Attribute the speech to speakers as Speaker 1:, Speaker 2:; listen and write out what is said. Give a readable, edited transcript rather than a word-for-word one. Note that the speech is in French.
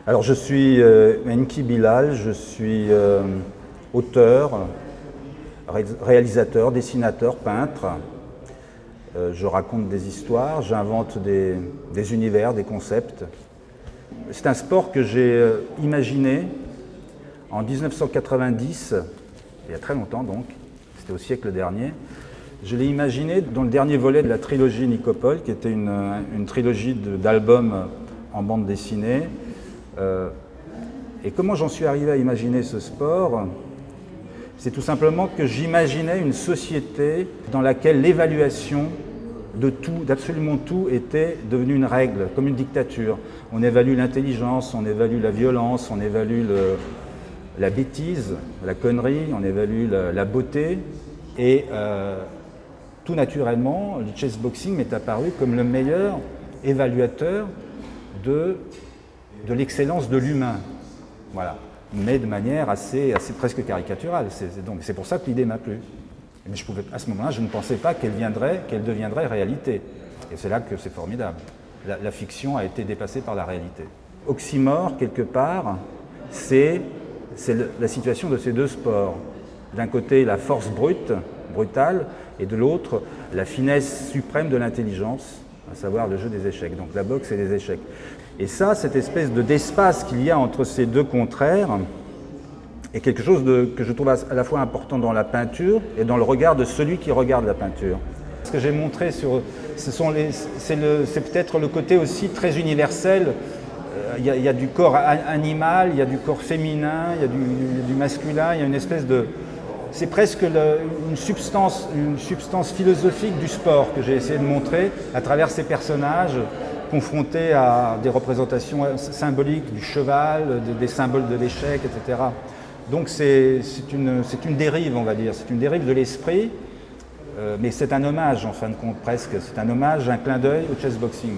Speaker 1: Alors je suis Enki Bilal, je suis auteur, réalisateur, dessinateur, peintre. Je raconte des histoires, j'invente des univers, des concepts. C'est un sport que j'ai imaginé en 1990, il y a très longtemps donc, c'était au siècle dernier. Je l'ai imaginé dans le dernier volet de la trilogie Nicopole, qui était une trilogie d'albums en bande dessinée. Et comment j'en suis arrivé à imaginer ce sport? C'est tout simplement que j'imaginais une société dans laquelle l'évaluation de tout, d'absolument tout, était devenue une règle, comme une dictature. On évalue l'intelligence, on évalue la violence, on évalue la bêtise, la connerie, on évalue la beauté. Et tout naturellement, le chessboxing m'est apparu comme le meilleur évaluateur de l'excellence de l'humain. Voilà. Mais de manière assez presque caricaturale. C'est pour ça que l'idée m'a plu. Mais à ce moment-là, je ne pensais pas qu'elle deviendrait réalité. Et c'est là que c'est formidable. La fiction a été dépassée par la réalité. Oxymore, quelque part, c'est la situation de ces deux sports. D'un côté, la force brutale, et de l'autre, la finesse suprême de l'intelligence, à savoir le jeu des échecs. Donc la boxe et les échecs. Et ça, cette espèce d'espace qu'il y a entre ces deux contraires, est quelque chose que je trouve à la fois important dans la peinture et dans le regard de celui qui regarde la peinture. Ce que j'ai montré, c'est peut-être le côté aussi très universel. Il y a du corps animal, il y a du corps féminin, il y a du masculin, il y a une espèce de... C'est presque une substance philosophique du sport que j'ai essayé de montrer à travers ces personnages confrontés à des représentations symboliques du cheval, des symboles de l'échec, etc. Donc c'est une dérive, on va dire, c'est une dérive de l'esprit, mais c'est un hommage en fin de compte presque, c'est un hommage, un clin d'œil au chessboxing.